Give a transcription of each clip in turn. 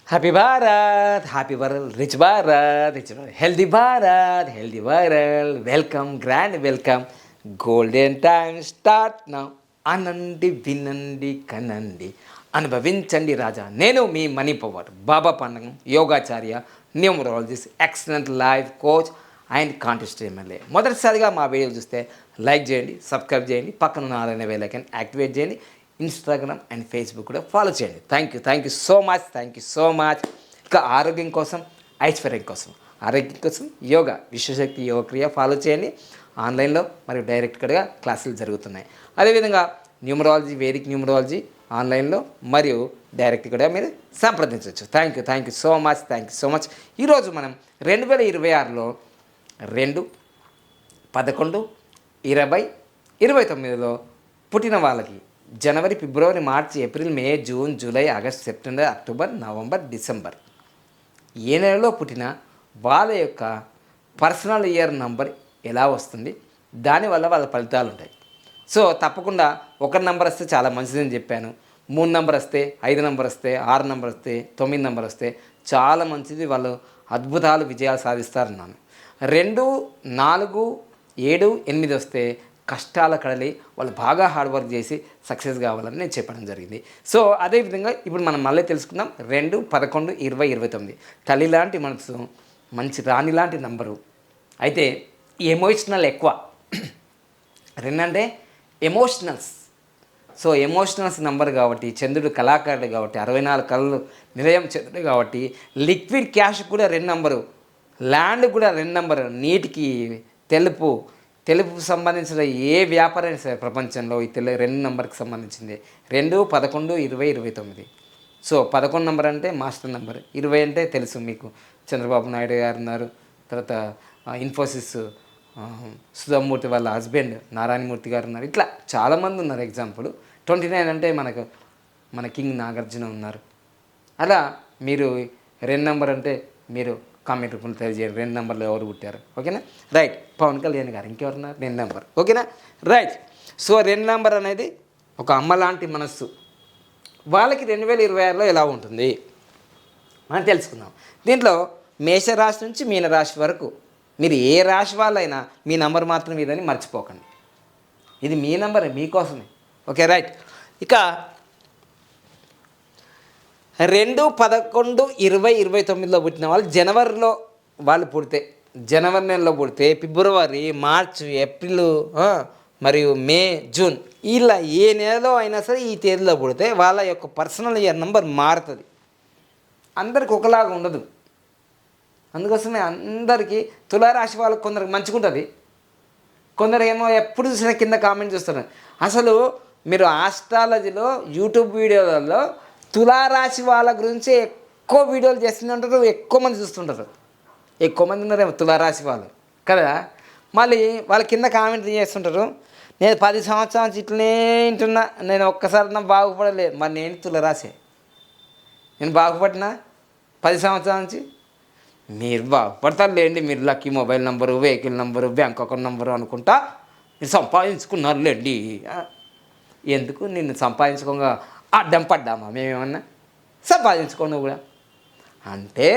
Happy Bharat, happy world, rich Bharat, rich Bharat, healthy Bharat, healthy world. Welcome, grand welcome. Golden time start now. అనండి, వినండి, కనండి, అనుభవించండి రాజా. నేను మీ మనీ పవర్ బాబా పండగం, యోగాచార్య, numerologist, excellent life coach and contest MLA. మొదటిసారిగా మా వీడియోలు చూస్తే లైక్ చేయండి, సబ్స్క్రైబ్ చేయండి, పక్కన ఉన్న ఆలైన బెల్ ఐకాన్ యాక్టివేట్ చేయండి. ఇన్స్టాగ్రామ్ అండ్ ఫేస్బుక్ కూడా ఫాలో చేయండి. Thank you so much, thank you so much. ఇక ఆరోగ్యం కోసం, ఐశ్వర్యం కోసం, ఆరోగ్యం కోసం యోగా, విశ్వశక్తి యోగ క్రియ ఫాలో చేయండి. ఆన్లైన్లో మరియు డైరెక్ట్గా క్లాసులు జరుగుతున్నాయి. అదేవిధంగా న్యూమరాలజీ, వేదిక్ న్యూమరాలజీ ఆన్లైన్లో మరియు డైరెక్ట్ కూడా మీరు సంప్రదించవచ్చు. Thank you so much. ఈరోజు మనం 2026లో 2/11/2029లో పుట్టిన వాళ్ళకి జనవరి, ఫిబ్రవరి, మార్చి, ఏప్రిల్, మే, జూన్, జూలై, ఆగస్ట్, సెప్టెంబర్, అక్టోబర్, నవంబర్, డిసెంబర్ ఏ నెలలో పుట్టిన వాళ్ళ యొక్క పర్సనల్ ఇయర్ నంబర్ ఎలా వస్తుంది, దానివల్ల వాళ్ళ ఫలితాలు ఉంటాయి. సో తప్పకుండా 1 నెంబర్ వస్తే చాలా మంచిదని చెప్పాను. 3 నెంబర్ వస్తే, 5 నెంబర్ వస్తే, 6 నెంబర్ వస్తే, 9 నెంబర్ వస్తే చాలా మంచిది, వాళ్ళు అద్భుతాలు, విజయాలు సాధిస్తారన్నాను. 2, 4, 7, 8 వస్తే కష్టాల కడలి వాళ్ళు బాగా హార్డ్ వర్క్ చేసి సక్సెస్ కావాలని నేను చెప్పడం జరిగింది. సో అదేవిధంగా ఇప్పుడు మనం మళ్ళీ తెలుసుకుందాం. 2, 11, 20, 29 తల్లి లాంటి మనసు, మంచి రాణి లాంటి నంబరు. అయితే ఎమోషనల్ ఎక్కువ. 2 అంటే ఎమోషనల్స్. సో ఎమోషనల్స్ నంబర్ కాబట్టి, చంద్రుడు కళాకారుడు కాబట్టి, 64 కళలు నిలయం చంద్రుడు కాబట్టి, లిక్విడ్ క్యాష్ కూడా 2 నంబరు, ల్యాండ్ కూడా 2 నంబరు, నీటికి తెలుపు సంబంధించిన ఏ వ్యాపారం సరే ప్రపంచంలో ఈ 2 నెంబర్కి సంబంధించింది. 2, 11, 20, 29. సో 11 నెంబర్ అంటే మాస్టర్ నెంబర్. 20 అంటే తెలుసు మీకు, చంద్రబాబు నాయుడు గారు ఉన్నారు. తర్వాత ఇన్ఫోసిస్ సుధామూర్తి వాళ్ళ హస్బెండ్ నారాయణమూర్తి గారు ఉన్నారు. ఇట్లా చాలామంది ఉన్నారు. ఎగ్జాంపుల్ 29 అంటే మన కింగ్ నాగార్జున ఉన్నారు. అలా మీరు 2 నెంబర్ అంటే మీరు కామెంట్ రూపంలో తెలియజేయండి. 2 నెంబర్లో ఎవరు పుట్టారు, ఓకేనా? రైట్. పవన్ కళ్యాణ్ గారు, ఇంకెవరున్నారు? 2 నెంబర్, ఓకేనా? రైట్. సో 2 నెంబర్ అనేది ఒక అమ్మ లాంటి మనస్సు. వాళ్ళకి 2026లో ఎలా ఉంటుంది అని తెలుసుకుందాం. దీంట్లో మేషరాశి నుంచి మీనరాశి వరకు మీరు ఏ రాశి వాళ్ళైనా మీ నంబర్ మాత్రం ఇదని మర్చిపోకండి. ఇది మీ నంబరే, మీకోసమే, ఓకే? రైట్. ఇక 2, 11, 20, 29లో పుట్టిన వాళ్ళు జనవరిలో వాళ్ళు పుడితే, జనవరి నెలలో పుడితే ఫిబ్రవరి, మార్చి, ఏప్రిల్ మరియు మే, జూన్ ఇలా ఏ నెలలో అయినా సరే ఈ తేదీలో పుడితే వాళ్ళ యొక్క పర్సనల్ ఇయర్ నెంబర్ మారుతుంది. అందరికి ఒకలాగా ఉండదు. అందుకోసమే అందరికీ తులారాశి వాళ్ళకి కొందరికి మంచిగా ఉంటుంది, కొందరు ఏమో ఎప్పుడు చూసినా కింద కామెంట్ చూస్తున్నారు. అసలు మీరు ఆస్ట్రాలజీలో యూట్యూబ్ వీడియోలలో తులారాశి వాళ్ళ గురించి ఎక్కువ వీడియోలు చేస్తుంటారు, ఎక్కువ మంది చూస్తుంటారు. ఎక్కువ మంది ఉన్నారు తులారాశి వాళ్ళు కదా. మళ్ళీ వాళ్ళ కింద కామెంట్ చేస్తుంటారు, నేను 10 సంవత్సరాల నుంచి ఇట్లనే వింటున్నా, నేను ఒక్కసారి నా బాగుపడలేదు. మరి నేను తులారాశి, నేను బాగుపడినా 10 సంవత్సరాల నుంచి. మీరు బాగుపడతారు లేండి, మీరు lucky mobile number, vehicle number, bank account number అనుకుంటా మీరు సంపాదించుకున్నారు లేండి. ఎందుకు నిన్ను సంపాదించుకోగా అడ్డం పడ్డామా మేమేమన్నా? సంపాదించుకోను కూడా. అంటే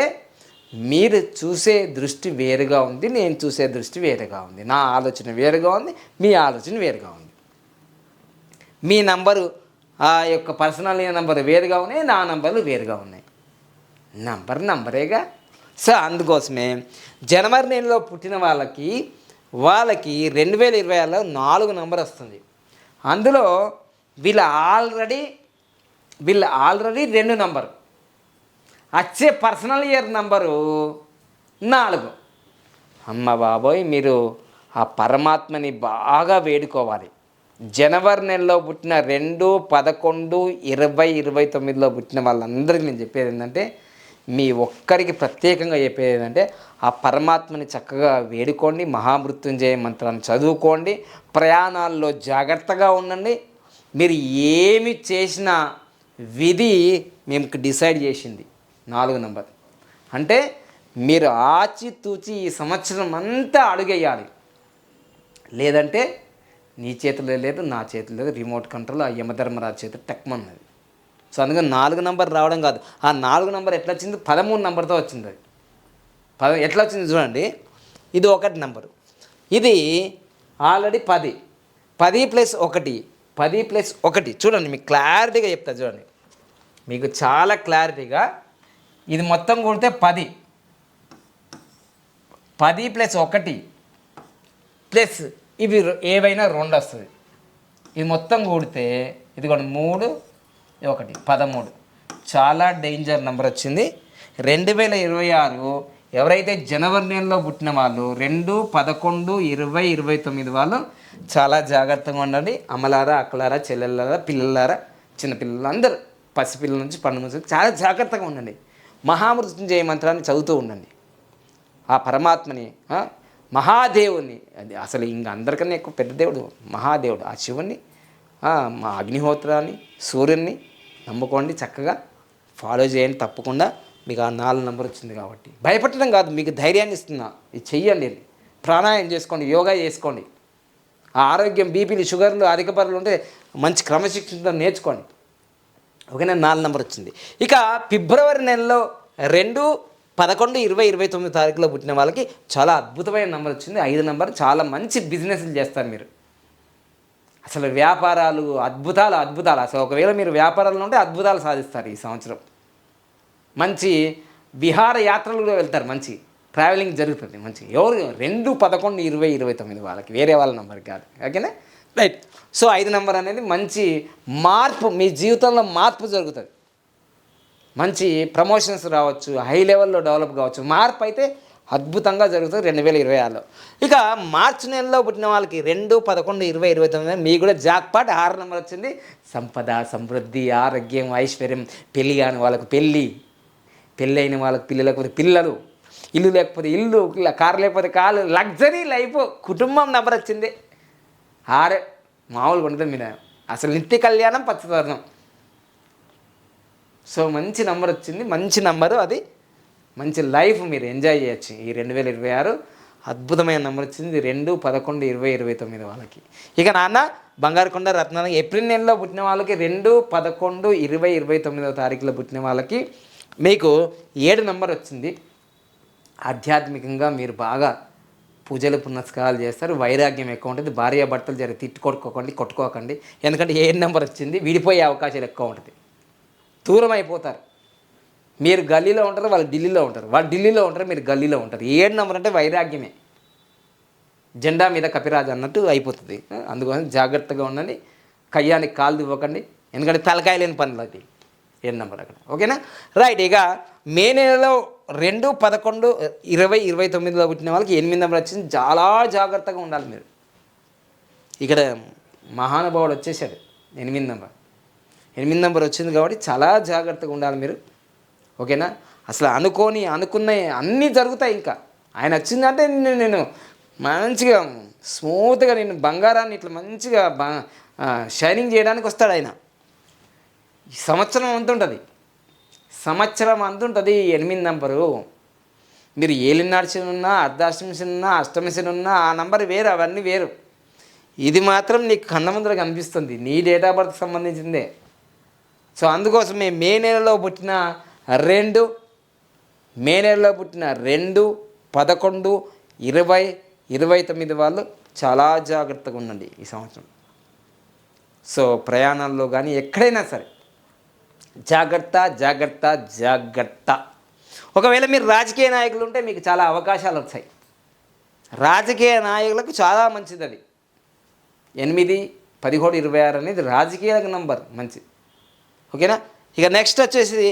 మీరు చూసే దృష్టి వేరుగా ఉంది, నేను చూసే దృష్టి వేరుగా ఉంది, నా ఆలోచన వేరుగా ఉంది, మీ ఆలోచన వేరుగా ఉంది. మీ నంబరు ఆ యొక్క పర్సనల్ నెంబర్ వేరుగా ఉన్నాయి, నా నంబర్లు వేరుగా ఉన్నాయి. నంబరేగా. సో అందుకోసమే జనవరి నెలలో పుట్టిన వాళ్ళకి 2026లో 4 నెంబర్ వస్తుంది. అందులో వీళ్ళు ఆల్రెడీ 2 నెంబరు వచ్చే పర్సనల్ ఇయర్ నంబరు 4. అమ్మ బాబోయ్, మీరు ఆ పరమాత్మని బాగా వేడుకోవాలి. జనవరి నెలలో పుట్టిన 2, 11, 20, 29లో పుట్టిన వాళ్ళందరికీ నేను చెప్పేది ఏంటంటే, మీ ఒక్కరికి ప్రత్యేకంగా చెప్పేది ఏంటంటే, ఆ పరమాత్మని చక్కగా వేడుకోండి, మహామృత్యుంజయ మంత్రాన్ని చదువుకోండి, ప్రయాణాల్లో జాగ్రత్తగా ఉండండి. మీరు ఏమి చేసినా విధి మేము డిసైడ్ చేసింది 4 నెంబర్. అంటే మీరు ఆచితూచి ఈ సంవత్సరం అంతా అడుగేయాలి. లేదంటే నీ చేతిలో లేదు, నా చేతిలో లేదు, రిమోట్ కంట్రోల్ ఆ యమధర్మరాజు చేతిలో టెక్మన్నది. సో అందుకని 4 నెంబర్ రావడం కాదు, ఆ 4 నెంబర్ ఎట్లా వచ్చింది, 13 నెంబర్తో వచ్చింది. అది ఎట్లా వచ్చింది చూడండి. ఇది 1 నెంబరు, ఇది ఆల్రెడీ 10, 10 + 1, 10 + 1 చూడండి, మీకు క్లారిటీగా చెప్తా చూడండి, మీకు చాలా క్లారిటీగా. ఇది మొత్తం కూడితే 10, 10 + 1 ప్లస్ ఇవి ఏవైనా 2 వస్తుంది. ఇది మొత్తం కూడితే ఇది కూడా 3, 1, 13. చాలా డేంజర్ నెంబర్ వచ్చింది. 2026 ఎవరైతే జనవరి నెలలో పుట్టిన వాళ్ళు 2, 11, 20, 29 వాళ్ళు చాలా జాగ్రత్తగా ఉండండి. అమ్మలారా, అక్కలారా, చెల్లెళ్ళారా, పిల్లలారా, చిన్నపిల్లలు అందరూ, పసిపిల్లల నుంచి పండు నుంచి చాలా జాగ్రత్తగా ఉండండి. మహామృత్యుంజయ మంత్రాన్ని చదువుతూ ఉండండి. ఆ పరమాత్మని, మహాదేవుని, అది అసలు ఇంక అందరికన్నా ఎక్కువ పెద్ద దేవుడు మహాదేవుడు, ఆ శివుణ్ణి, మా అగ్నిహోత్రాన్ని, సూర్యుని నమ్ముకోండి, చక్కగా ఫాలో చేయండి. తప్పకుండా మీకు ఆ 4 నెంబర్ వచ్చింది కాబట్టి భయపడటం కాదు, మీకు ధైర్యాన్ని ఇస్తున్నా. ఇది చెయ్యండి, ప్రాణాయామం చేసుకోండి, యోగా చేసుకోండి. ఆ ఆరోగ్యం, బీపీలు, షుగర్లు, అధిక బరువులు ఉంటే మంచి క్రమశిక్షణతో నేర్చుకోండి. ఓకేనా, 4 నెంబర్ వచ్చింది. ఇక ఫిబ్రవరి నెలలో 2, 11, 20, 29 తారీఖులో పుట్టిన వాళ్ళకి చాలా అద్భుతమైన నెంబర్ వచ్చింది. 5 నెంబర్. చాలా మంచి బిజినెస్లు చేస్తారు మీరు. అసలు వ్యాపారాలు అద్భుతాలు. అసలు ఒకవేళ మీరు వ్యాపారాలు ఉంటే అద్భుతాలు సాధిస్తారు ఈ సంవత్సరం. మంచి విహార యాత్రలు కూడా వెళ్తారు, మంచి ట్రావెలింగ్ జరుగుతుంది మంచి. ఎవరు 2, 11, 20, 29 వాళ్ళకి, వేరే వాళ్ళ నెంబర్ కాదు. ఓకేనా, రైట్. సో 5 నెంబర్ అనేది మంచి మార్పు, మీ జీవితంలో మార్పు జరుగుతుంది. మంచి ప్రమోషన్స్ రావచ్చు, హై లెవెల్లో డెవలప్ కావచ్చు. మార్పు అయితే అద్భుతంగా జరుగుతుంది 2026లో. ఇక మార్చి నెలలో పుట్టిన వాళ్ళకి 2, 11, 20, 29 మీకు కూడా జాక్పాట్ 6 నెంబర్ వచ్చింది. సంపద, సమృద్ధి, ఆరోగ్యం, ఐశ్వర్యం, పెళ్ళి కాని వాళ్ళకు పెళ్ళి, పెళ్ళైన వాళ్ళకి పిల్లలు లేకపోతే పిల్లలు, ఇల్లు లేకపోతే ఇల్లు, కారు లేకపోతే కారు, లగ్జరీ లైఫ్, కుటుంబం నెంబర్ వచ్చింది. 6 మామూలుగా ఉంటుంది మీరు, అసలు నిత్య కళ్యాణం, పచ్చదనం. సో మంచి నెంబర్ వచ్చింది, మంచి నెంబరు, అది మంచి లైఫ్ మీరు ఎంజాయ్ చేయొచ్చు. ఈ 2026 అద్భుతమైన నెంబర్ వచ్చింది 2, 11, 20, 29 వాళ్ళకి. ఇక నాన్న బంగారుకొండ రత్నాలు ఏప్రిల్ నెలలో పుట్టిన వాళ్ళకి 2, 11, 20, 29 తారీఖులో పుట్టిన వాళ్ళకి మీకు 7 నెంబర్ వచ్చింది. ఆధ్యాత్మికంగా మీరు బాగా పూజలు పునస్కారాలు చేస్తారు. వైరాగ్యం ఎక్కువ ఉంటుంది. భార్యాభర్తలు జర కొట్టుకోకండి. ఎందుకంటే 7 నెంబర్ వచ్చింది, విడిపోయే అవకాశాలు ఎక్కువ ఉంటుంది. దూరం అయిపోతారు. మీరు గల్లీలో ఉంటారు, వాళ్ళు ఢిల్లీలో ఉంటారు. వాళ్ళు ఢిల్లీలో ఉంటారు, మీరు గల్లీలో ఉంటారు. 7 నెంబర్ అంటే వైరాగ్యమే, జెండా మీద కపిరాజు అన్నట్టు అయిపోతుంది. అందుకోసం జాగ్రత్తగా ఉండండి. కయ్యానికి కాలు ఇవ్వకండి, ఎందుకంటే తలకాయ లేని పనులు అది 7 నెంబర్ అక్కడ. ఓకేనా, రైట్. ఇక మే నెలలో 2, 11, 20, 29లో పుట్టిన వాళ్ళకి 8 నెంబర్ వచ్చింది. చాలా జాగ్రత్తగా ఉండాలి మీరు. ఇక్కడ మహానుభావుడు వచ్చేసాడు, 8 నెంబర్. 8 నెంబర్ వచ్చింది కాబట్టి చాలా జాగ్రత్తగా ఉండాలి మీరు. ఓకేనా, అసలు అనుకున్న అన్నీ జరుగుతాయి. ఇంకా ఆయన వచ్చిందంటే నేను మంచిగా స్మూత్గా, నేను బంగారాన్ని ఇట్లా మంచిగా షైనింగ్ చేయడానికి వస్తాడు ఆయన. సంవత్సరం అంతుంటుంది, 8 నెంబరు. మీరు ఏలినాడు శని ఉన్నా, అర్ధాష్టమి శని ఉన్నా, అష్టమి శని ఉన్నా, ఆ నెంబర్ వేరు, అవన్నీ వేరు. ఇది మాత్రం నీకు కన్న ముందర కనిపిస్తుంది, నీ డేట్ ఆఫ్ బర్త్కి సంబంధించిందే. సో అందుకోసమే మే నెలలో పుట్టిన 2, 11, 20, 29 వాళ్ళు చాలా జాగ్రత్తగా ఉండండి ఈ సంవత్సరం. సో ప్రయాణాల్లో కానీ ఎక్కడైనా సరే జాగ్రత్త. ఒకవేళ మీరు రాజకీయ నాయకులు ఉంటే మీకు చాలా అవకాశాలు వచ్చాయి. రాజకీయ నాయకులకు చాలా మంచిది అది. 8, 17, 26 అనేది రాజకీయ నంబర్ మంచిది. ఓకేనా, ఇక నెక్స్ట్ వచ్చేసి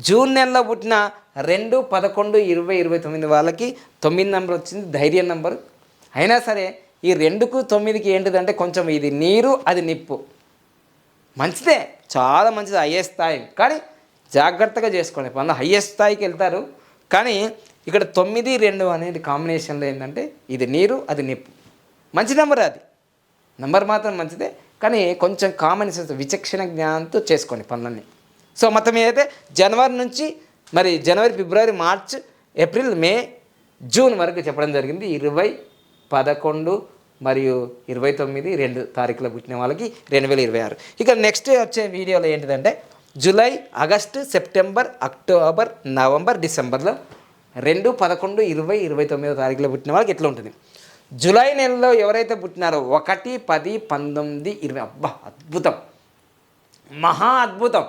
జూన్ నెలలో పుట్టిన 2, 11, 20, 29 వాళ్ళకి 9 నెంబర్ వచ్చింది, ధైర్యం నెంబరు. అయినా సరే ఈ 2కు 9కి ఏంటిదంటే కొంచెం ఇది నీరు, అది నిప్పు. మంచిదే, చాలా మంచిది, హయ్యెస్ట్ స్థాయి. కానీ జాగ్రత్తగా చేసుకోండి పనులు. హయ్యెస్ట్ స్థాయికి వెళ్తారు, కానీ ఇక్కడ 9, 2 అనేది కాంబినేషన్లో ఏంటంటే ఇది నీరు, అది నిప్పు. మంచి నెంబర్, అది నెంబర్ మాత్రం మంచిదే, కానీ కొంచెం కామన్ సెన్స్, విచక్షణ జ్ఞానంతో చేసుకోండి పనులన్నీ. సో మొత్తం ఏదైతే జనవరి నుంచి మరి జనవరి, ఫిబ్రవరి, మార్చ్, ఏప్రిల్, మే, జూన్ వరకు చెప్పడం జరిగింది. 20, 11 మరియు 29, 2 తారీఖులో పుట్టిన వాళ్ళకి 2026. ఇక నెక్స్ట్ వచ్చే వీడియోలో ఏంటిదంటే జూలై, ఆగస్టు, సెప్టెంబర్, అక్టోబర్, నవంబర్, డిసెంబర్లో 2, 11, 20, 29 తారీఖులో పుట్టిన వాళ్ళకి ఎట్లా ఉంటుంది? జూలై నెలలో ఎవరైతే పుట్టినారో 1, 10, 19, 20 అబ్బా అద్భుతం, మహా అద్భుతం,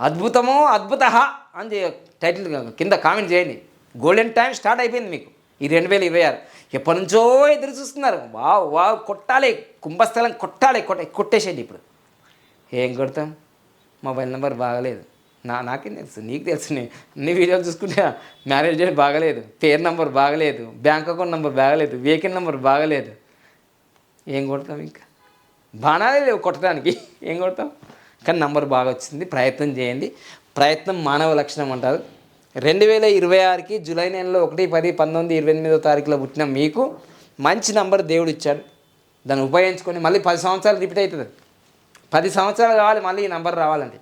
అద్భుతమో అద్భుత అని టైటిల్ కింద కామెంట్ చేయండి. గోల్డెన్ టైం స్టార్ట్ అయిపోయింది మీకు ఈ 2026. ఎప్పటి నుంచో ఎదురు చూస్తున్నారు. వావ్ కొట్టాలి, కుంభస్థలం కొట్టేసేయండి. ఇప్పుడు ఏం కొడతాం? మొబైల్ నెంబర్ బాగలేదు, నాకేం తెలుసు, నీకు తెలుసు. అన్ని వీడియోలు చూసుకుంటే మ్యారేజ్ డేట్ బాగలేదు, పేరు నెంబర్ బాగలేదు, బ్యాంక్ అకౌంట్ నెంబర్ బాగలేదు, వెహికల్ నెంబర్ బాగలేదు. ఏం కొడతాం? ఇంకా బాణాలే లేవు కొట్టడానికి, ఏం కొడతాం? కానీ నంబర్ బాగా వచ్చింది. ప్రయత్నం చేయండి. ప్రయత్నం మానవ లక్షణం అంటారు. 2026కి జూలై నెలలో 1, 10, 19, 28 తారీఖులో పుట్టిన మీకు మంచి నంబర్ దేవుడు ఇచ్చాడు. దాన్ని ఉపయోగించుకొని మళ్ళీ 10 సంవత్సరాలు రిపీట్ అవుతుంది. 10 సంవత్సరాలు కావాలి మళ్ళీ ఈ నంబర్ రావాలండి.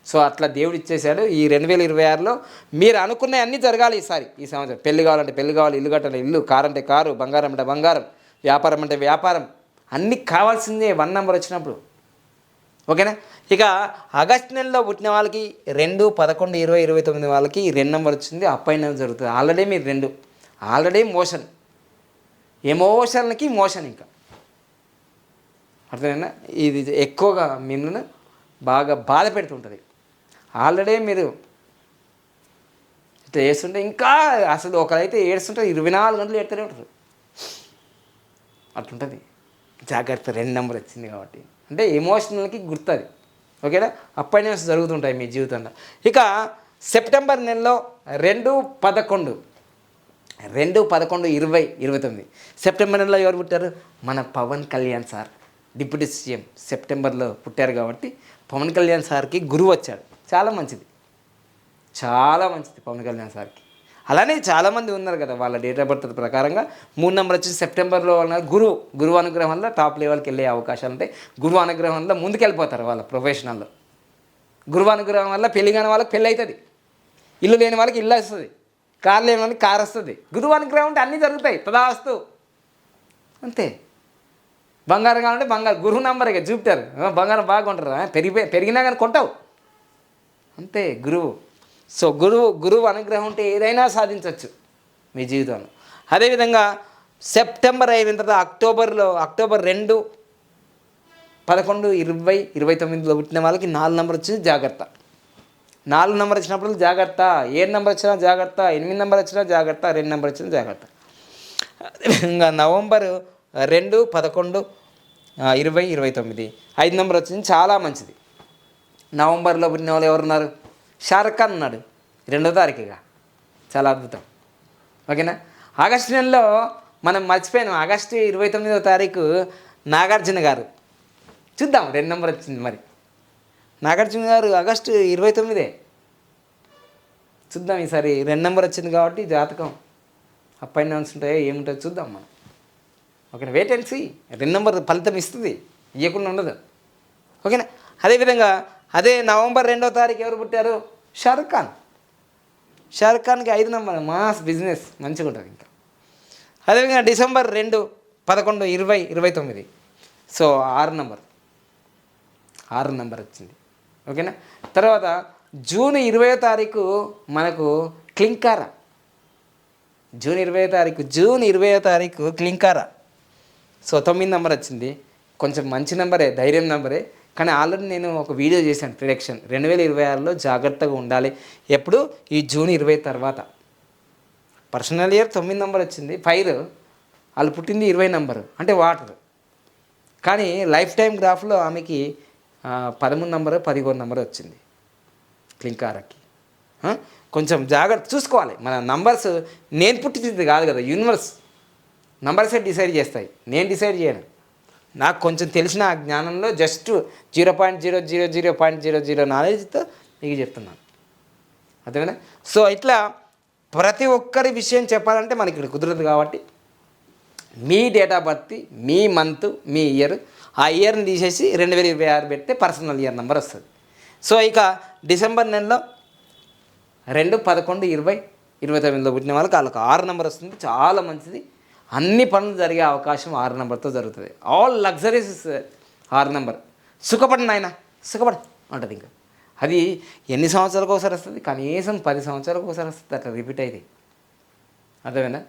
సో అట్లా దేవుడు ఇచ్చేశాడు. ఈ 2026లో మీరు అనుకున్నవి అన్నీ జరగాలి. ఈ సంవత్సరం పెళ్లి కావాలంటే పెళ్లి కావాలి, ఇల్లు కట్టాలి ఇల్లు, కారు అంటే కారు, బంగారం అంటే బంగారం, వ్యాపారం అంటే వ్యాపారం, అన్నీ కావాల్సిందే 1 నెంబర్ వచ్చినప్పుడు. ఓకేనా? ఇక ఆగస్టు నెలలో పుట్టిన వాళ్ళకి 2, 11, 20, 29 వాళ్ళకి 2 నెంబర్ వచ్చింది. అప్ అండ్ డౌన్ జరుగుతుంది. ఆల్రెడీ మీరు 2 ఆల్రెడీ మోషన్, ఎమోషన్లకి మోషన్. ఇంకా అర్థమైనా? ఇది ఎక్కువగా మిమ్మల్ని బాగా బాధ పెడుతుంటుంది. ఆల్రెడీ మీరు ఇట్లా చేస్తుంటే ఇంకా అసలు ఒకరైతే ఏడుస్తుంటే 24 గంటలు ఏడుతూనే ఉంటారు. అట్లుంటుంది. జాగ్రత్త, 2 నెంబర్ వచ్చింది కాబట్టి. అంటే ఎమోషనల్కి గుర్తుంది. ఓకేనా? అప్ అండ్ డౌన్స్ జరుగుతుంటాయి మీ జీవితంలో. ఇక సెప్టెంబర్ నెలలో 2, 11, 20, 29 సెప్టెంబర్ నెలలో ఎవరు పుట్టారు? మన Pawan Kalyan sir, deputy CM సెప్టెంబర్లో పుట్టారు కాబట్టి పవన్ కళ్యాణ్ సార్కి గురువు వచ్చాడు. చాలా మంచిది, చాలా మంచిది పవన్ కళ్యాణ్ సార్కి. అలానే చాలామంది ఉన్నారు కదా, వాళ్ళ డేట్ ఆఫ్ బర్త్ ప్రకారంగా 3 నెంబర్ వచ్చి సెప్టెంబర్లో ఉన్నారు. గురువు అనుగ్రహం వల్ల టాప్ లెవెల్కి వెళ్ళే అవకాశాలు ఉంటాయి. గురువు అనుగ్రహం వల్ల ముందుకెళ్ళిపోతారు వాళ్ళ ప్రొఫెషనల్లో. గురువు అనుగ్రహం వల్ల పెళ్లి కాని వాళ్ళకి పెళ్ళి అవుతుంది, ఇల్లు లేని వాళ్ళకి ఇల్లు వస్తుంది, కారు లేని వాళ్ళకి కారు వస్తుంది. గురువు అనుగ్రహం అంటే అన్నీ జరుగుతాయి. తదాస్తు, అంతే. బంగారం కావాలంటే బంగారం, గురువు నంబర్. ఇక జూపిటర్ బంగారం బాగా కొంటారు, పెరిగినా కానీ కొంటావు, అంతే గురువు. సో గురువు అనుగ్రహం ఉంటే ఏదైనా సాధించవచ్చు మీ జీవితంలో. అదేవిధంగా సెప్టెంబర్ అయిన తర్వాత అక్టోబర్ 2, 11, 20, 29లో పుట్టిన వాళ్ళకి 4 నెంబర్ వచ్చింది. జాగ్రత్త. 4 నెంబర్ వచ్చినప్పుడు జాగ్రత్త. 7 నెంబర్ వచ్చినా జాగ్రత్త, 8 నెంబర్ వచ్చినా జాగ్రత్త, 2 నెంబర్ వచ్చినా జాగ్రత్త. అదేవిధంగా నవంబర్ 2, 11, 20, 29 5 నెంబర్ వచ్చింది. చాలా మంచిది. నవంబర్లో పుట్టిన వాళ్ళు ఎవరున్నారు? షారుఖ్ ఖాన్ ఉన్నాడు 2వ తారీఖుగా. చాలా అద్భుతం. ఓకేనా? ఆగస్టు నెలలో మనం మర్చిపోయాను. ఆగస్టు 29వ తారీఖు నాగార్జున గారు. చూద్దాం, 2 నెంబర్ వచ్చింది. మరి నాగార్జున గారు ఆగస్టు 29 చూద్దాం. ఈసారి 2 నెంబర్ వచ్చింది కాబట్టి జాతకం అప్ అండ్ డౌన్స్ ఉంటాయో ఏముంటుందో చూద్దాం మనం. ఓకేనా? Wait and see. 2 నెంబర్ ఫలితం ఇస్తుంది, ఇవ్వకుండా ఉండదు. ఓకేనా? అదేవిధంగా అదే నవంబర్ 2వ తారీఖు ఎవరు పుట్టారు? షారుఖ్ ఖాన్కి 5 నెంబర్, మాస్ బిజినెస్ మంచిగా ఉంటుంది. ఇంకా అదేవిధంగా డిసెంబర్ 2, 11, 20, 29 సో 6 నెంబర్ వచ్చింది. ఓకేనా? తర్వాత జూన్ 20వ తారీఖు మనకు క్లింకారా. జూన్ 20వ తారీఖు క్లింకారా. సో 9 నెంబర్ వచ్చింది. కొంచెం మంచి నెంబరే, ధైర్యం నెంబరే. కానీ ఆల్రెడీ నేను ఒక వీడియో చేశాను, ప్రిడిక్షన్ 2026లో జాగ్రత్తగా ఉండాలి. ఎప్పుడు? ఈ జూన్ 20 తర్వాత. పర్సనల్ ఇయర్ 9 నెంబర్ వచ్చింది. ఫైర్ వాళ్ళు పుట్టింది 20 నెంబరు, అంటే వాటర్. కానీ లైఫ్ టైం గ్రాఫ్లో ఆమెకి 13 నెంబరు, 11 నెంబరు వచ్చింది క్లింకారాకి. కొంచెం జాగ్రత్త చూసుకోవాలి. మన నంబర్స్ నేను పుట్టింది కాదు కదా, యూనివర్స్ నంబర్సే డిసైడ్ చేస్తాయి, నేను డిసైడ్ చేయను. నాకు కొంచెం తెలిసిన ఆ జ్ఞానంలో జస్ట్ 0.000.00 నాలెడ్జ్తో మీకు చెప్తున్నాను. అర్థమైనా? సో ఇట్లా ప్రతి ఒక్కరి విషయం చెప్పాలంటే మనకి ఇక్కడ కుదరదు కాబట్టి మీ డేట్ ఆఫ్ బర్త్, మీ మంత్, మీ ఇయర్, ఆ ఇయర్ని తీసేసి 2026 పెడితే పర్సనల్ ఇయర్ నెంబర్ వస్తుంది. సో ఇక డిసెంబర్ నెలలో 2, 11, 20, 29లో పుట్టిన వాళ్ళకి 6 నెంబర్ వస్తుంది. చాలా మంచిది. అన్ని పనులు జరిగే అవకాశం 6 నెంబర్తో జరుగుతుంది. All luxuries 6 number. సుఖపడి నాయన, సుఖపడి. ఉంటుంది. ఇంకా అది ఎన్ని సంవత్సరాలకు ఒకసారి వస్తుంది, కనీసం 10 సంవత్సరాలకు ఒకసారి వస్తుంది అట్లా రిపీట్ అయితే. అర్థమైనా?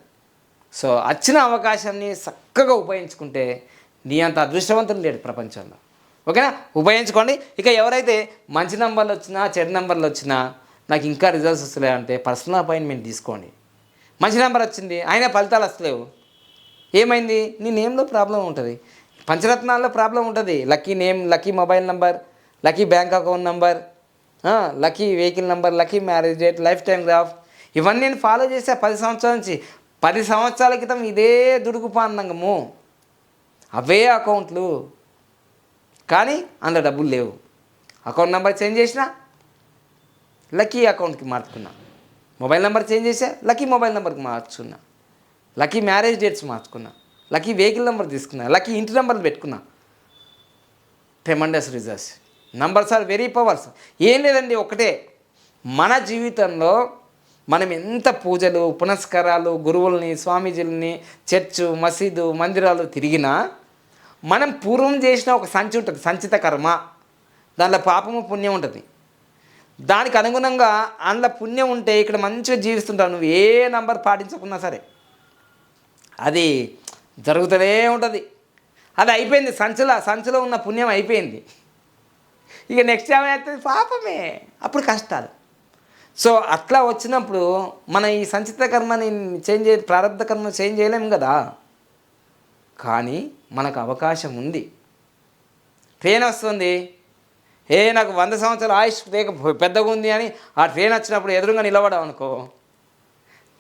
సో వచ్చిన అవకాశాన్ని చక్కగా ఉపయోగించుకుంటే నీ అంత అదృష్టవంతులు లేడు ప్రపంచంలో. ఓకేనా? ఉపయోగించుకోండి. ఇక ఎవరైతే మంచి నెంబర్లు వచ్చినా చెడు నెంబర్లు వచ్చినా నాకు ఇంకా రిజల్ట్స్ వస్తలే అంటే పర్సనల్ అపాయింట్మెంట్ తీసుకోండి. మంచి నెంబర్ వచ్చింది అయినా ఫలితాలు వస్తలేవు, ఏమైంది? నీ నేమ్లో ప్రాబ్లం ఉంటుంది, పంచరత్నాల్లో ప్రాబ్లం ఉంటుంది. Lucky name, lucky mobile number, lucky bank account number, lucky vehicle number, lucky marriage date, life time graph, ఇవన్నీ నేను ఫాలో చేసా 10 సంవత్సరాల నుంచి. 10 సంవత్సరాల క్రితం ఇదే దుడుకుపాన్నంగము, అవే అకౌంట్లు, కానీ అందులో డబ్బులు లేవు. అకౌంట్ నెంబర్ చేంజ్ చేసినా లక్కీ అకౌంట్కి మార్చుకున్నా, మొబైల్ నెంబర్ చేంజ్ చేసా లక్కీ మొబైల్ నెంబర్కి మార్చుకున్నా, లక్కీ మ్యారేజ్ డేట్స్ మార్చుకున్నా, లక్కీ వెహికల్ నెంబర్ తీసుకున్నా, లక్కీ ఇంటి నెంబర్లు పెట్టుకున్నా. Tremendous results. Numbers are very powers. ఏం లేదండి, ఒకటే, మన జీవితంలో మనం ఎంత పూజలు పునస్కారాలు గురువుల్ని స్వామీజీలని చర్చు మసీదు మందిరాలు తిరిగినా మనం పూర్వం చేసిన ఒక సంచి ఉంటుంది, సంచిత కర్మ. దానిలో పాపము పుణ్యం ఉంటుంది. దానికి అనుగుణంగా అందులో పుణ్యం ఉంటే ఇక్కడ మంచిగా జీవిస్తుంటావు. నువ్వు ఏ నంబర్ పాటించకున్నా సరే అది జరుగుతూనే ఉంటుంది. అది అయిపోయింది, సంచిలో ఉన్న పుణ్యం అయిపోయింది. ఇక నెక్స్ట్ ఏమైతే పాపమే, అప్పుడు కష్టాలు. సో అట్లా వచ్చినప్పుడు మన ఈ సంచిత కర్మని ప్రారంభ కర్మ చేంజ్ చేయలేము కదా. కానీ మనకు అవకాశం ఉంది. ట్రైన్ వస్తుంది, నాకు 100 సంవత్సరాల ఆయుష్ రేఖ పెద్దగా ఉంది అని ఆ ట్రైన్ వచ్చినప్పుడు ఎదురుగా నిలబడాం అనుకో,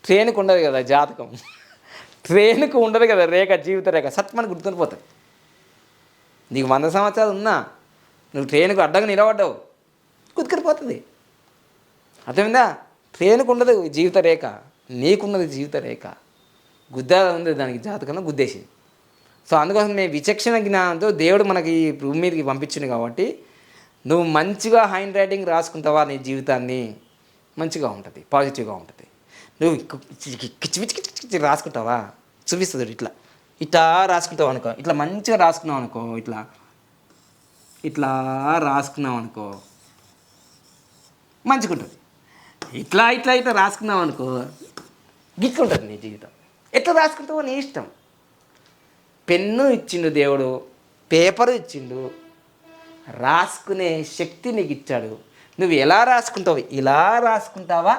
ట్రైన్కి ఉండదు కదా జాతకం, ట్రైన్కి ఉండదు కదా రేఖ, జీవిత రేఖ సత్మని గుర్తుండిపోతుంది. నీకు 100 సంవత్సరాలు ఉన్నా నువ్వు ట్రైన్కు అడ్డంగా నిలబడ్డావు, కుదిరిపోతుంది. అర్థమైందా? ట్రైన్కు ఉండదు జీవిత రేఖ, నీకున్నది జీవిత రేఖ. గుద్దా ఉంది దానికి జాతకంలో గుద్దేసింది. సో అందుకోసం మేము విచక్షణ జ్ఞానంతో దేవుడు మనకి ఈ భూమి మీదకి పంపించింది కాబట్టి నువ్వు మంచిగా హ్యాండ్ రైటింగ్ రాసుకుంటావా, నీ జీవితాన్ని మంచిగా ఉంటుంది, పాజిటివ్గా ఉంటుంది. నువ్వు కిచ్చి రాసుకుంటావా, చూపిస్తుంది ఇట్లా రాసుకుంటావు అనుకో, ఇట్లా మంచిగా రాసుకున్నావు అనుకో, ఇట్లా రాసుకున్నావు అనుకో మంచిగా ఉంటుంది. ఇట్లా రాసుకున్నావు అనుకో గిట్లుంటుంది నీ జీవితం. ఎట్లా రాసుకుంటావో నీ ఇష్టం. పెన్ను ఇచ్చిండు దేవుడు, పేపరు ఇచ్చిండు, రాసుకునే శక్తి నీకు ఇచ్చాడు. నువ్వు ఎలా రాసుకుంటావు, ఇలా రాసుకుంటావా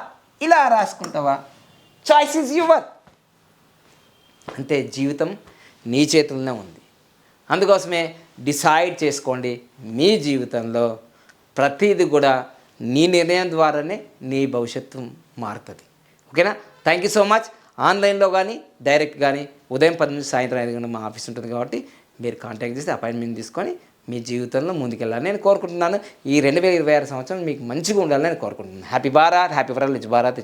ఇలా రాసుకుంటావా, చాయిస్ ఈజ్ యువర్. అంటే జీవితం నీ చేతుల్లోనే ఉంది. అందుకోసమే డిసైడ్ చేసుకోండి. మీ జీవితంలో ప్రతిదీ కూడా నీ నిర్ణయం ద్వారానే నీ భవిష్యత్తు మారుతుంది. ఓకేనా? Thank you so much. ఆన్లైన్లో కానీ డైరెక్ట్ కానీ ఉదయం 10 నుంచి సాయంత్రం 5 గంటలకు మా ఆఫీస్ ఉంటుంది కాబట్టి మీరు కాంటాక్ట్ చేసి అపాయింట్మెంట్ తీసుకొని మీ జీవితంలో ముందుకెళ్ళాలని నేను కోరుకుంటున్నాను. ఈ 2026 సంవత్సరం మీకు మంచిగా ఉండాలని నేను కోరుకుంటున్నాను. Happy Bharat, happy world, Bharat,